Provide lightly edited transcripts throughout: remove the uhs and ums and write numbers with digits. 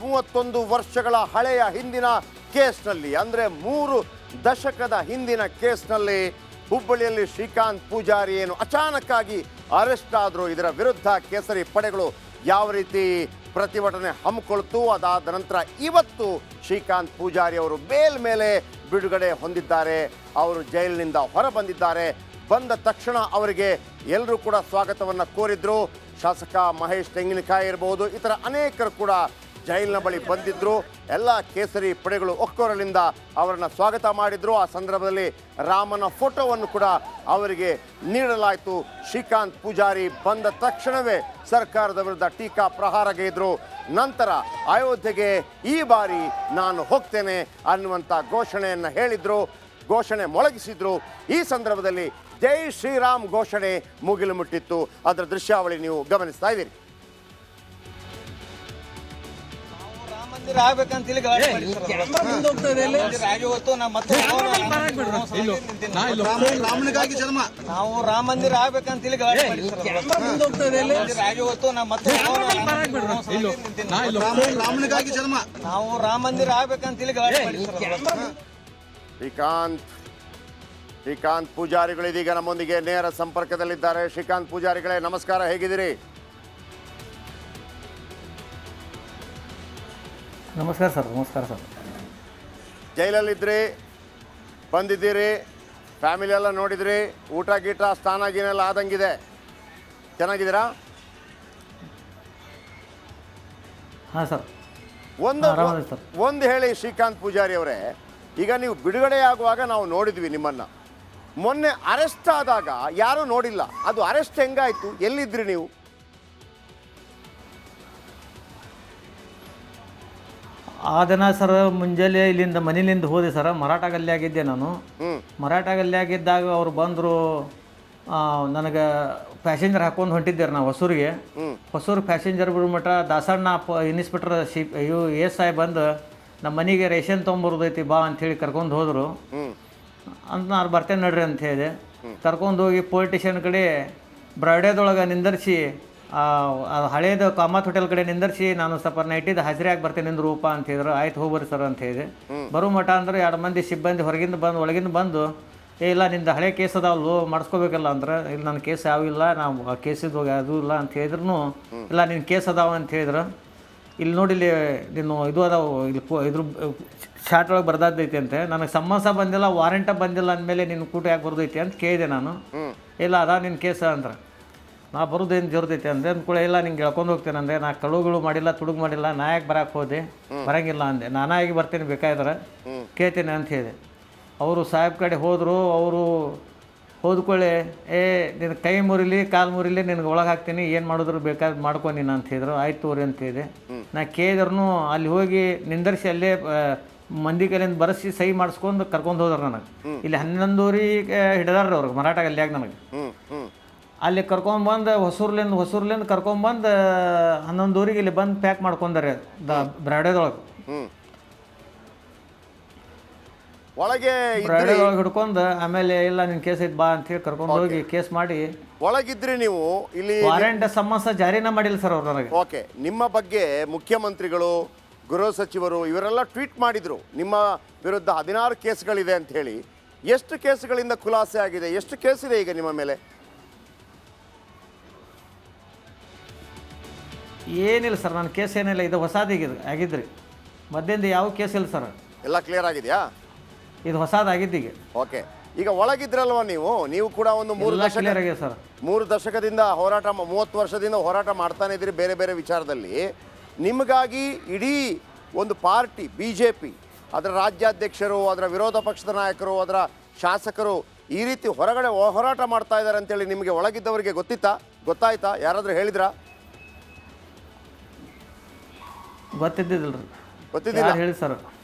31 ವರ್ಷಗಳ ಹಳೆಯ ಹಿಂದಿನ ಕೇಸ್ನಲ್ಲಿ, ಅಂದರೆ 3 ದಶಕದ ಹಿಂದಿನ ಕೇಸ್ನಲ್ಲಿ ಹುಬ್ಬಳ್ಳಿಯಲ್ಲಿ ಶ್ರೀಕಾಂತ್ ಪೂಜಾರಿ ಏನು ಅಚಾನಕ್ಕಾಗಿ ಅರೆಸ್ಟ್ ಆದರು. ಇದರ ವಿರುದ್ಧ ಕೇಸರಿ ಪಡೆಗಳು ಯಾವ ರೀತಿ ಪ್ರತಿಭಟನೆ ಹಮ್ಮಿಕೊಳ್ತು. ಅದಾದ ನಂತರ ಇವತ್ತು ಶ್ರೀಕಾಂತ್ ಪೂಜಾರಿ ಅವರು ಬೇಲ್ ಮೇಲೆ ಬಿಡುಗಡೆ ಹೊಂದಿದ್ದಾರೆ. ಅವರು ಜೈಲಿನಿಂದ ಹೊರ ಬಂದಿದ್ದಾರೆ. ಬಂದ ತಕ್ಷಣ ಅವರಿಗೆ ಎಲ್ಲರೂ ಕೂಡ ಸ್ವಾಗತವನ್ನು ಕೋರಿದ್ರು. ಶಾಸಕ ಮಹೇಶ್ ತೆಂಗಿನಕಾಯಿ ಇರಬಹುದು, ಇತರ ಅನೇಕರು ಕೂಡ ಜೈಲಿನ ಬಳಿ ಬಂದಿದ್ದರು. ಎಲ್ಲ ಕೇಸರಿ ಪಡೆಗಳು ಒಕ್ಕೊರಲಿಂದ ಅವರನ್ನು ಸ್ವಾಗತ ಮಾಡಿದ್ರು. ಆ ಸಂದರ್ಭದಲ್ಲಿ ರಾಮನ ಫೋಟೋವನ್ನು ಕೂಡ ಅವರಿಗೆ ನೀಡಲಾಯಿತು. ಶ್ರೀಕಾಂತ್ ಪೂಜಾರಿ ಬಂದ ತಕ್ಷಣವೇ ಸರ್ಕಾರದ ವಿರುದ್ಧ ಟೀಕಾ ಪ್ರಹಾರಗೈದ್ರು. ನಂತರ ಅಯೋಧ್ಯೆಗೆ ಈ ಬಾರಿ ನಾನು ಹೋಗ್ತೇನೆ ಅನ್ನುವಂಥ ಘೋಷಣೆಯನ್ನು ಹೇಳಿದ್ರು, ಘೋಷಣೆ ಮೊಳಗಿಸಿದ್ರು. ಈ ಸಂದರ್ಭದಲ್ಲಿ ಜೈ ಶ್ರೀರಾಮ್ ಘೋಷಣೆ ಮುಗಿಲು ಮುಟ್ಟಿತ್ತು. ಅದರ ದೃಶ್ಯಾವಳಿ ನೀವು ಗಮನಿಸ್ತಾ ಇದ್ದೀರಿ. ನಾವು ರಾಮ ಮಂದಿರ ಆಗ್ಬೇಕಂತ ನಾವು ರಾಮ ಮಂದಿರ ಆಗ್ಬೇಕಂತ ಶ್ರೀಕಾಂತ್ ಪೂಜಾರಿಗಳು ಇದೀಗ ನಮ್ಮೊಂದಿಗೆ ನೇರ ಸಂಪರ್ಕದಲ್ಲಿದ್ದಾರೆ. ಶ್ರೀಕಾಂತ್ ಪೂಜಾರಿಗಳೇ, ನಮಸ್ಕಾರ, ಹೇಗಿದ್ದೀರಿ? ನಮಸ್ಕಾರ ಸರ್. ನಮಸ್ಕಾರ ಸರ್. ಜೈಲಲ್ಲಿದ್ರಿ, ಬಂದಿದ್ದೀರಿ, ಫ್ಯಾಮಿಲಿ ಎಲ್ಲ ನೋಡಿದ್ರಿ, ಊಟ ಗೀಟ ಸ್ನಾನ ಗೀನೆಲ್ಲ ಆದಂಗಿದೆ, ಚೆನ್ನಾಗಿದ್ದೀರಾ? ಹಾಂ ಸರ್. ಒಂದು ಹೇಳಿ ಶ್ರೀಕಾಂತ್ ಪೂಜಾರಿ ಅವರೇ, ಈಗ ನೀವು ಬಿಡುಗಡೆ ಆಗುವಾಗ ನಾವು ನೋಡಿದ್ವಿ ನಿಮ್ಮನ್ನು. ಮೊನ್ನೆ ಅರೆಸ್ಟ್ ಆದಾಗ ಯಾರೂ ನೋಡಿಲ್ಲ, ಅದು ಅರೆಸ್ಟ್ ಹೆಂಗಾಯ್ತು? ಎಲ್ಲಿದ್ರಿ ನೀವು? ಆ ದಿನ ಸರ್ ಮುಂಜಾನೆ ಇಲ್ಲಿಂದ ಮನೇಲಿಂದ ಹೋದೆ ಸರ್. ಮರಾಠ ಗಲ್ಲಿಯಾಗಿದ್ದೆ ನಾನು. ಮರಾಠ ಗಲ್ಲಿಯಾಗಿದ್ದಾಗ ಅವ್ರು ಬಂದರು. ನನಗೆ ಪ್ಯಾಸೆಂಜರ್ ಹಾಕೊಂಡು ಹೊಂಟಿದ್ದಾರೆ ನಾವು ಹೊಸೂರಿಗೆ. ಹೊಸೂರು ಪ್ಯಾಸೆಂಜರ್ ಬಿಡ್ಮಟ್ಟ ದಾಸಣ್ಣ ಇನ್ಸ್ಪೆಕ್ಟರ್ ಎಸ್ ಐ ಬಂದು ನಮ್ಮ ಮನೆಗೆ ರೇಷನ್ ತೊಗೊಂಬರೋದೈತಿ ಬಾ ಅಂಥೇಳಿ ಕರ್ಕೊಂಡು ಹೋದರು. ಅಂತ ನಾನು ಬರ್ತೇನೆ ನಡ್ರಿ ಅಂತ ಹೇಳಿದೆ. ಕರ್ಕೊಂಡು ಹೋಗಿ ಪೊಲೀಸ್ ಸ್ಟೇಷನ್ ಕಡೆ ಬ್ರಾಡೇದೊಳಗೆ ನಿಂದರ್ಸಿ, ಹಳೇದು ಕಾಮತ್ ಹೋಟೆಲ್ ಕಡೆ ನಿಂದರ್ಸಿ, ನಾನು ಸ್ವಲ್ಪ ನೈಟಿದ್ದು ಹಾಜರಿಯಾಗಿ ಬರ್ತೇನೆ ನಿಂದು ರೂಪ ಅಂತ ಹೇಳಿದ್ರು. ಆಯ್ತು ಹೋಗ್ಬರ್ರಿ ಸರ್ ಅಂತ ಹೇಳಿದೆ. ಬರೋ ಮಠ ಅಂದ್ರೆ 2 ಮಂದಿ ಸಿಬ್ಬಂದಿ ಹೊರಗಿಂದ ಬಂದು ಒಳಗಿಂದ ಬಂದು, ಇಲ್ಲ ನಿಂದು ಹಳೆ ಕೇಸ್ ಅದಾವಲ್ಲು ಮಾಡಿಸ್ಕೋಬೇಕಲ್ಲ ಅಂದ್ರೆ, ಇಲ್ಲಿ ನನ್ನ ಕೇಸ್ ಯಾವಿಲ್ಲ, ನಾವು ಕೇಸಿದ್ದು ಹೋಗಿ ಅದು ಇಲ್ಲ ಅಂತ ಹೇಳಿದ್ರು. ಇಲ್ಲ ನಿನ್ನ ಕೇಸ್ ಅದಾವ ಅಂತ ಹೇಳಿದ್ರು. ಇಲ್ಲಿ ನೋಡಿ, ಇಲ್ಲಿ ನೀನು ಇದು ಅದಾವು, ಇಲ್ಲಿ ಇದ್ರ ಶಾರ್ಟ್ ಒಳಗೆ ಬರ್ದೈತಿ ಅಂತೆ. ನನಗೆ ಸಮನ್ಸ ಬಂದಿಲ್ಲ, ವಾರಂಟ ಬಂದಿಲ್ಲ ಅಂದಮೇಲೆ ನಿನ್ನ ಕೂಟ ಯಾಕೆ ಬರ್ದೈತಿ ಅಂತ ಕೇಳಿದೆ ನಾನು. ಇಲ್ಲ ಅದ ನಿನ್ನ ಕೇಸ ಅಂದ್ರೆ, ನಾ ಬರೋದೇನು ಜೋರ್ದೈತಿ ಅಂದರೆ ಅಂದ್ಕೊಳ್ಳಿ. ಇಲ್ಲ ನಿಂಗೆ ಹೇಳ್ಕೊಂಡು ಹೋಗ್ತೇನೆ ಅಂದರೆ, ನಾ ಕಳುಗಳು ಮಾಡಿಲ್ಲ, ತುಡುಗು ಮಾಡಿಲ್ಲ, ನಾ ಯಾಕೆ ಬರೋಕೆ ಹೋದೆ, ಬರೋಂಗಿಲ್ಲ ಅಂದೆ. ನಾನಾಗಿ ಬರ್ತೀನಿ ಬೇಕಾದ್ರೆ ಕೇಳ್ತೇನೆ ಅಂತ ಹೇಳಿದೆ. ಅವರು ಸಾಹೇಬ್ ಕಡೆ ಹೋದರು. ಅವರು ಹೋದ್ಕೊಳ್ಳಿ, ನಿನ್ನ ಕೈ ಮುರಿಲಿ ಕಾಲು ಮುರಿಲಿ, ನಿನಗೆ ಒಳಗೆ ಹಾಕ್ತೀನಿ, ಏನು ಮಾಡಿದ್ರು ಬೇಕಾದ್ರೆ ಮಾಡ್ಕೊ ನೀನು ಅಂತ ಹೇಳಿದ್ರು. ಆಯ್ತು ತೋರಿ ಅಂತ ಹೇಳಿದೆ. ನಾ ಕೇಳಿದ್ರು. ಅಲ್ಲಿ ಹೋಗಿ ನಿಂದರ್ಸಿ ಅಲ್ಲೇ ಮಂದಿ ಕೈಲಿಂದ ಬರೆಸಿ ಸಹಿ ಮಾಡಿಸ್ಕೊಂಡು ಕರ್ಕೊಂಡು ಹೋದ್ರು ನನಗೆ. ಇಲ್ಲಿ 11 ಹಿಡಿದಾರ್ರಿ ಅವ್ರಿಗೆ ಮರಾಠ ಗಲ್ಲಿಯಾಗ ನನಗೆ. ಅಲ್ಲಿ ಕರ್ಕೊಂಬಂದು ಹೊಸೂರ್ಲಿಂದ ಕರ್ಕೊಂಬಂದು 11 ಇಲ್ಲಿ ಬಂದು ಪ್ಯಾಕ್ ಮಾಡ್ಕೊಂಡಾರೆ ಬ್ರಾಡೇದೊಳಗೆ. ಒಳಗೆ ಹಿಡ್ಕೊಂಡು ಆಮೇಲೆ ಇಲ್ಲ ನಿನ್ನ ಕೇಸ್ ಐತೆ ಬಾ ಅಂತೇಳಿ ಕರ್ಕೊಂಡು ಹೋಗಿ ಕೇಸ್ ಮಾಡಿ ಒಳಗಿದ್ರಿ ನೀವು. ಇಲ್ಲಿ ವಾರೆಂಟ್ ಸಮನ್ಸ ಜಾರಿನ ಮಾಡಿಲ್ಲ ಸರ್ ಅವ್ರು ನನಗೆ. ಓಕೆ, ನಿಮ್ಮ ಬಗ್ಗೆ ಮುಖ್ಯಮಂತ್ರಿಗಳು, ಗೃಹ ಸಚಿವರು ಇವರೆಲ್ಲ ಟ್ವೀಟ್ ಮಾಡಿದ್ರು, ನಿಮ್ಮ ವಿರುದ್ಧ 16 ಕೇಸ್ಗಳಿದೆ ಅಂತ ಹೇಳಿ. ಎಷ್ಟು ಕೇಸ್ಗಳಿಂದ ಖುಲಾಸೆ ಆಗಿದೆ? ಎಷ್ಟು ಕೇಸ್ ಇದೆ ಈಗ ನಿಮ್ಮ ಮೇಲೆ? ಏನಿಲ್ಲ ಸರ್, ನನ್ನ ಕೇಸ್ ಏನಿಲ್ಲ. ಇದು ಹೊಸದಿಗೆ ಆಗಿದ್ರಿ, ಮಧ್ಯದಿಂದ ಯಾವ ಕೇಸ್ ಇಲ್ಲ ಸರ್. ಎಲ್ಲ ಕ್ಲಿಯರ್ ಆಗಿದೆಯಾ? ಇದು ಹೊಸದಾಗಿದ್ದೀಗ. ಓಕೆ, ಈಗ ಒಳಗಿದ್ರಲ್ವ ನೀವು ಕೂಡ ಒಂದು 3 ದಶಕದಿಂದ ಹೋರಾಟ, 30 ವರ್ಷದಿಂದ ಹೋರಾಟ ಮಾಡ್ತಾನೆ ಇದ್ದೀರಿ ಬೇರೆ ಬೇರೆ ವಿಚಾರದಲ್ಲಿ. ನಿಮಗಾಗಿ ಇಡೀ ಒಂದು ಪಾರ್ಟಿ BJP, ಅದರ ರಾಜ್ಯಾಧ್ಯಕ್ಷರು, ಅದರ ವಿರೋಧ ಪಕ್ಷದ ನಾಯಕರು, ಅದರ ಶಾಸಕರು ಈ ರೀತಿ ಹೊರಗಡೆ ಹೋರಾಟ ಮಾಡ್ತಾ ಇದ್ದಾರೆ ಅಂತೇಳಿ ನಿಮಗೆ ಒಳಗಿದ್ದವರಿಗೆ ಗೊತ್ತಾಯ್ತಾ? ಯಾರಾದರೂ ಹೇಳಿದ್ರಾ? ಗೊತ್ತಿದ್ದಿಲ್ಲ ಹೇಳಿ ಸರ್.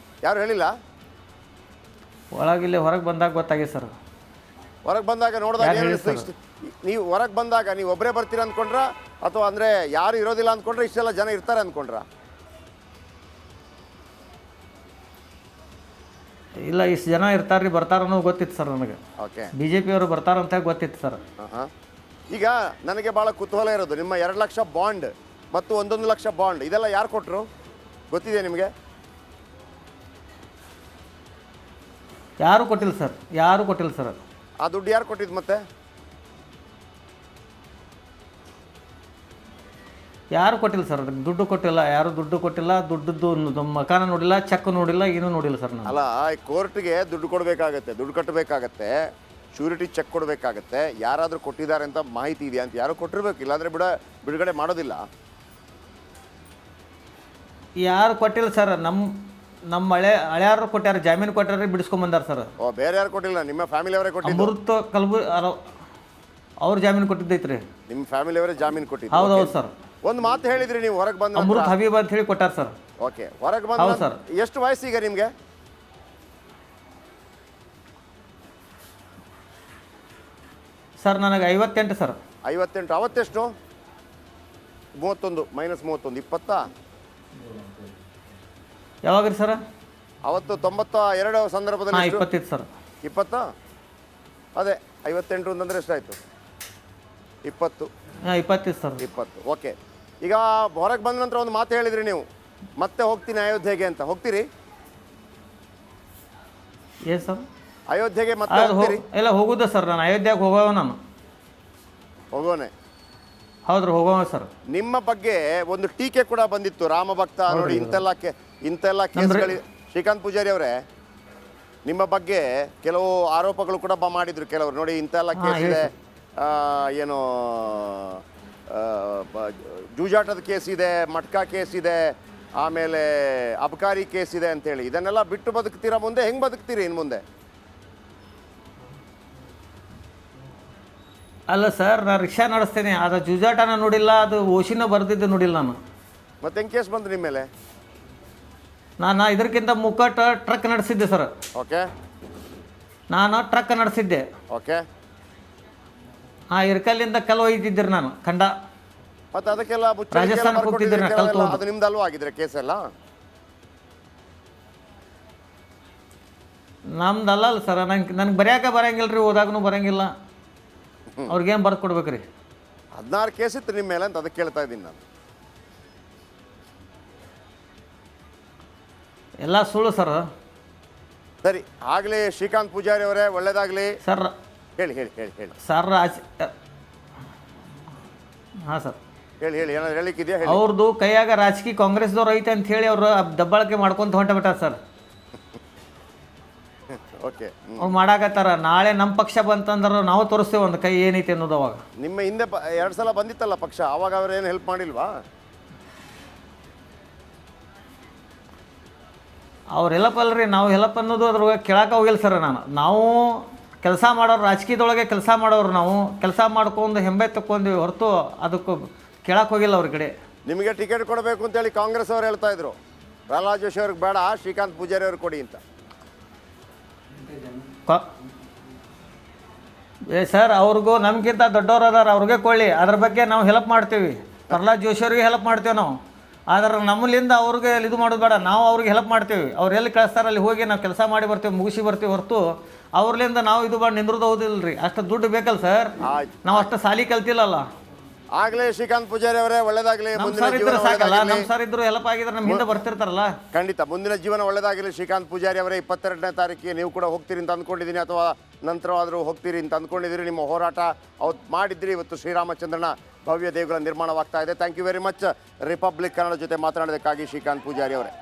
ಯಾರು ಹೇಳಿಲ್ಲ? ಒಳಗಿಲ್ಲಿ ಹೊರಗೆ ಬಂದಾಗ ಗೊತ್ತಾಗಿದೆ ಸರ್. ಹೊರಗೆ ಬಂದಾಗ ನೋಡಿದಾಗ ನೀವು ಹೊರಗೆ ಬಂದಾಗ ನೀವು ಒಬ್ಬರೇ ಬರ್ತೀರ ಅಂದ್ಕೊಂಡ್ರ, ಅಥವಾ ಅಂದರೆ ಯಾರು ಇರೋದಿಲ್ಲ ಅಂದ್ಕೊಂಡ್ರೆ ಇಷ್ಟೆಲ್ಲ ಜನ ಇರ್ತಾರೆ ಅಂದ್ಕೊಂಡ್ರ? ಇಲ್ಲ, ಇಷ್ಟು ಜನ ಇರ್ತಾರ್ರಿ, ಬರ್ತಾರನ್ನೋ ಗೊತ್ತಿತ್ತು ಸರ್ ನನಗೆ. ಓಕೆ, BJP ಅವರು ಬರ್ತಾರಂತ ಗೊತ್ತಿತ್ತು ಸರ್. ಈಗ ನನಗೆ ಭಾಳ ಕುತೂಹಲ ಇರೋದು, ನಿಮ್ಮ 2 ಲಕ್ಷ ಬಾಂಡ್ ಮತ್ತು 11 ಲಕ್ಷ ಬಾಂಡ್, ಇದೆಲ್ಲ ಯಾರು ಕೊಟ್ಟರು? ಗೊತ್ತಿದೆ ನಿಮಗೆ? ಯಾರೂ ಕೊಟ್ಟಿಲ್ಲ ಸರ್, ಯಾರೂ ಕೊಟ್ಟಿಲ್ಲ ಸರ್. ಆ ದುಡ್ಡು ಯಾರು ಕೊಟ್ಟಿದ್ದು ಮತ್ತೆ? ಯಾರು ಕೊಟ್ಟಿಲ್ಲ ಸರ್, ದುಡ್ಡು ಕೊಟ್ಟಿಲ್ಲ, ಯಾರು ದುಡ್ಡು ಕೊಟ್ಟಿಲ್ಲ. ದುಡ್ಡದ್ದು ಮಕಾನ ನೋಡಿಲ್ಲ, ಚೆಕ್ ನೋಡಿಲ್ಲ, ಏನೂ ನೋಡಿಲ್ಲ ಸರ್ ನಾನು. ಅಲ್ಲ, ಕೋರ್ಟ್ಗೆ ದುಡ್ಡು ಕೊಡಬೇಕಾಗತ್ತೆ, ದುಡ್ಡು ಕಟ್ಟಬೇಕಾಗತ್ತೆ, ಶ್ಯೂರಿಟಿ ಚೆಕ್ ಕೊಡಬೇಕಾಗತ್ತೆ. ಯಾರಾದರೂ ಕೊಟ್ಟಿದ್ದಾರೆ ಅಂತ ಮಾಹಿತಿ ಇದೆಯಾ ಅಂತ ಯಾರು ಕೊಟ್ಟಿರ್ಬೇಕು, ಇಲ್ಲಾಂದರೆ ಬಿಡುಗಡೆ ಮಾಡೋದಿಲ್ಲ. ಯಾರು ಕೊಟ್ಟಿಲ್ಲ ಸರ್. ನಮ್ಮ ಹಳೆಯಾರು ಕೊಟ್ಟಾರ, ಜಾಮೀನು ಕೊಟ್ಟಾರ, ಬಿಡಿಸ್ಕೊಂಬಂದಾರ ಸರ್. ಓ, ಬೇರೆ ಯಾರು ಕೊಟ್ಟಿಲ್ಲ, ನಿಮ್ಮ ಫ್ಯಾಮಿಲಿಯವರೇ ಕೊಟ್ಟಿದ್ದು? ಅಮೃತ ಅವ್ರು ಜಾಮೀನು ಕೊಟ್ಟಿದ್ದೈತ್ರಿ. ನಿಮ್ಮ ಫ್ಯಾಮಿಲಿಯವರೇ ಜಾಮೀನು ಕೊಟ್ಟಿದ್ದು? ಹೌದೌದು ಸರ್. ಒಂದು ಮಾತು ಹೇಳಿದ್ರಿ ನೀವು, ಹೊರಗೆ ಬಂದ ಅಮೃತ್ ಹಬೀಬ್ ಅಂತ ಹೇಳಿ ಕೊಟ್ಟಾರ ಸರ್. ಓಕೆ, ಹೊರಗೆ ಬಂದ ಹೌದು ಸರ್. ಎಷ್ಟು ವಯಸ್ಸೀಗ ನಿಮಗೆ? ಸರ್ ನನಗೆ 58 ಸರ್. 58. ಅವತ್ತೆಷ್ಟು? 31 ಮೈನಸ್ 31 20. ಯಾವಾಗ್ರಿ ಸರ್? ಅವತ್ತು 92 ಸಂದರ್ಭದಲ್ಲಿ 20 ಸರ್. 20. ಅದೇ 58 ಅಂತಂದರೆ ಎಷ್ಟಾಯಿತು? 20. 20 ಸರ್. 20. ಓಕೆ. ಈಗ ಹೊರಗೆ ಬಂದ ನಂತರ ಒಂದು ಮಾತು ಹೇಳಿದ್ರಿ ನೀವು, ಮತ್ತೆ ಹೋಗ್ತೀನಿ ಅಯೋಧ್ಯೆಗೆ ಅಂತ. ಹೋಗ್ತೀರಿ ಏ ಸರ್? ಅಯೋಧ್ಯೆಗೆ ಮತ್ತೆ ಹೋಗ್ತೀರಿ? ಎಲ್ಲ ಹೋಗುದ ಸರ್, ನಾನು ಅಯೋಧ್ಯೆಗೆ ಹೋಗೋವ. ನಾನು ಹೋಗೋನೆ. ಹೌದ್ರಿ, ಹೋಗೋವ ಸರ್. ನಿಮ್ಮ ಬಗ್ಗೆ ಒಂದು ಟೀಕೆ ಕೂಡ ಬಂದಿತ್ತು, ರಾಮ ಭಕ್ತ ನೋಡಿ ಇಂತೆಲ್ಲ ಕೇಸ್ಗಳು. ಶ್ರೀಕಾಂತ್ ಪೂಜಾರಿ ಅವರೇ, ನಿಮ್ಮ ಬಗ್ಗೆ ಕೆಲವು ಆರೋಪಗಳು ಕೂಡ ಮಾಡಿದ್ರು ಕೆಲವರು. ನೋಡಿ ಇಂತೆಲ್ಲ ಕೇಸ್ ಇದೆ, ಏನು ಜೂಜಾಟದ ಕೇಸ್ ಇದೆ, ಮಟ್ಕಾ ಕೇಸ್ ಇದೆ, ಆಮೇಲೆ ಅಬಕಾರಿ ಕೇಸ್ ಇದೆ ಅಂತೇಳಿ. ಇದನ್ನೆಲ್ಲ ಬಿಟ್ಟು ಬದುಕ್ತೀರಾ? ಮುಂದೆ ಹೆಂಗೆ ಬದುಕ್ತೀರಿ ಇನ್ನು ಮುಂದೆ? ಅಲ್ಲ ಸರ್, ನಾನು ರಿಕ್ಷಾ ನಡೆಸ್ತೇನೆ, ಅದು ಜೂಜಾಟನ ನೋಡಿಲ್ಲ, ಅದು ಓಶಿನ ಬರೆದಿದ್ದು ನೋಡಿಲ್ಲ ನಾನು. ಮತ್ತೆ ಹೆಂಗೆ ಕೇಸ್ ಬಂತು ನಿಮ್ಮ ಮೇಲೆ? ನಾನು ಇದಕ್ಕಿಂತ ಮುಕ್ಕಟ್ಟು ಟ್ರಕ್ ನಡೆಸಿದ್ದೆ ಸರ್. ಓಕೆ. ನಾನು ಟ್ರಕ್ ನಡೆಸಿದ್ದೆ. ಓಕೆ. ಇರ್ಕಲ್ಲಿಂದ ಕಲ್ಲು ಒಯ್ದಿದ್ದಿರಿ ನಾನು ಕಂಡ. ಮತ್ತೆ ಅದಕ್ಕೆಲ್ಲ ರಾಜಸ್ಥಾನಕ್ಕೆ ಹೋಗ್ತಿದ್ದೀರಿ ನಾ ಕಲ್ತು. ಅದು ನಿಮ್ದಲ್ವ ಆಗಿದ್ರೆ ಕೇಸ್ ಎಲ್ಲ? ನಮ್ದಲ್ಲ ಸರ್, ನನಗೆ ಬರ್ಯಾಕ ಬರಂಗಿಲ್ಲ ರೀ, ಓದಾಗೂ ಬರಂಗಿಲ್ಲ. ಅವ್ರಿಗೇನು ಬರ್ದು ಕೊಡ್ಬೇಕ್ರಿ? 16 ಕೇಸ್ ಇತ್ತು ನಿಮ್ಮ ಮೇಲೆ ಅಂತ ಅದಕ್ಕೆ ಕೇಳ್ತಾ ಇದ್ದೀನಿ ನಾನು. ಎಲ್ಲ ಸುಳ್ಳು ಸರ್. ಸರಿ, ಆಗಲಿ ಶ್ರೀಕಾಂತ್ ಪೂಜಾರಿ ಅವರೇ, ಒಳ್ಳೇದಾಗಲಿ ಸರ್. ಹೇಳಿ ಹೇಳಿ ಹೇಳಿ ಹೇಳಿ ಸರ್. ಹಾಂ ಸರ್, ಹೇಳಿ ಹೇಳಿ ಏನಾದ್ರು ಹೇಳಿಕ್ಕಿದೆಯಾ? ಅವ್ರದ್ದು ಕೈಯಾಗ ರಾಜಕೀಯ ಕಾಂಗ್ರೆಸ್ದವ್ರು ಐತೆ ಅಂತ ಹೇಳಿ ಅವರು ದಬ್ಬಾಳಿಕೆ ಮಾಡ್ಕೊಂತ ಹೊಂಟಬಿಟ್ಟಾರ ಸರ್. ಓಕೆ. ಅವ್ರು ಮಾಡಾಕತ್ತಾರ. ನಾಳೆ ನಮ್ಮ ಪಕ್ಷ ಬಂತಂದ್ರೆ ನಾವು ತೋರಿಸ್ತೇವೆ ಒಂದು ಕೈ ಏನೈತೆ ಅನ್ನೋದು. ಅವಾಗ ನಿಮ್ಮ ಹಿಂದೆ 2 ಸಲ ಬಂದಿತ್ತಲ್ಲ ಪಕ್ಷ, ಅವಾಗ ಅವ್ರೇನು ಹೆಲ್ಪ್ ಮಾಡಿಲ್ವಾ? ಅವ್ರು ಹೆಲ್ಪ್ ಅಲ್ರಿ, ನಾವು ಹೆಲ್ಪ್ ಅನ್ನೋದು ಅದ್ರೊಳಗೆ ಕೇಳಕ್ಕೆ ಹೋಗಿಲ್ಲ ಸರ್. ನಾವು ಕೆಲಸ ಮಾಡೋರು, ರಾಜಕೀಯದೊಳಗೆ ಕೆಲಸ ಮಾಡೋರು, ನಾವು ಕೆಲಸ ಮಾಡ್ಕೊಂಡು ಹೆಂಬೆ ತಕ್ಕೊಂಡ್ವಿ ಹೊರತು ಅದಕ್ಕೆ ಕೇಳಕ್ಕೆ ಹೋಗಿಲ್ಲ ಅವ್ರ ಕಡೆ. ನಿಮಗೆ ಟಿಕೆಟ್ ಕೊಡಬೇಕು ಅಂತೇಳಿ ಕಾಂಗ್ರೆಸ್ ಅವ್ರು ಹೇಳ್ತಾ ಇದ್ರು, ಪ್ರಹ್ಲಾದ್ ಜೋಶಿ ಅವ್ರಿಗೆ ಬೇಡ, ಶ್ರೀಕಾಂತ್ ಪೂಜಾರಿ ಅವ್ರಿಗೆ ಕೊಡಿ ಅಂತ. ಸರ್, ಅವ್ರಿಗೂ ನಮಗಿಂತ ದೊಡ್ಡವ್ರು ಅದಾರ, ಅವ್ರಿಗೆ ಕೊಳ್ಳಿ, ಅದ್ರ ಬಗ್ಗೆ ನಾವು ಹೆಲ್ಪ್ ಮಾಡ್ತೀವಿ. ಪ್ರಹ್ಲಾದ್ ಜೋಶಿ ಅವ್ರಿಗೆ ಹೆಲ್ಪ್ ಮಾಡ್ತೇವೆ ನಾವು. ಆದ್ರೆ ನಮ್ಮಲ್ಲಿಂದ ಅವ್ರಿಗೆ ಇದು ಮಾಡೋದು ಬೇಡ, ನಾವು ಅವ್ರಿಗೆ ಹೆಲ್ಪ್ ಮಾಡ್ತೀವಿ. ಅವ್ರು ಎಲ್ಲಿ ಕಳಿಸ್ತಾರೆ ಅಲ್ಲಿ ಹೋಗಿ ನಾವು ಕೆಲಸ ಮಾಡಿ ಬರ್ತೀವಿ, ಮುಗಿಸಿ ಬರ್ತೀವಿ ಹೊರತು ಅವ್ರಲಿಂದ ನಾವು ಇದು ಮಾಡಿ ನಿಂದ್ರದು ಹೌದಿಲ್ಲ ರೀ. ಅಷ್ಟು ದುಡ್ಡು ಬೇಕಲ್ಲ ಸರ್, ನಾವು ಅಷ್ಟು ಸಾಲಿ ಕಲ್ತಿಲ್ಲಲ್ಲ. ಆಗಲೇ ಶ್ರೀಕಾಂತ್ ಪೂಜಾರಿ ಅವರೇ, ಒಳ್ಳೇದಾಗಲಿ. ನಮ್ಮ ಸರ್ ಇದ್ರು ಹೆಲ್ಪ್ ಆಗಿದ್ರೆ ನಮ್ಮ ಹಿಂದೆ ಬರ್ತಿರ್ತಾರಲ್ಲ. ಖಂಡಿತ ಮುಂದಿನ ಜೀವನ ಒಳ್ಳೇದಾಗಲಿ. ಶ್ರೀಕಾಂತ್ ಪೂಜಾರಿ ಅವರೇ, 22ನೇ ತಾರೀಕಿಗೆ ನೀವು ಕೂಡ ಹೋಗ್ತೀರಿ ಅಂತ ಅಂದ್ಕೊಂಡಿದ್ದೀನಿ, ಅಥವಾ ನಂತರವಾದರೂ ಹೋಗ್ತೀರಿ ಅಂತ ಅಂದ್ಕೊಂಡಿದ್ದೀರಿ. ನಿಮ್ಮ ಹೋರಾಟ ಅವತ್ತು ಮಾಡಿದ್ರಿ, ಇವತ್ತು ಶ್ರೀರಾಮಚಂದ್ರನ ಭವ್ಯ ದೇಗುಲ ನಿರ್ಮಾಣವಾಗ್ತಾ ಇದೆ. Thank you very much Republic Kannada ಜೊತೆ ಮಾತನಾಡೋದಕ್ಕಾಗಿ ಶ್ರೀಕಾಂತ್ ಪೂಜಾರಿ ಅವರೇ.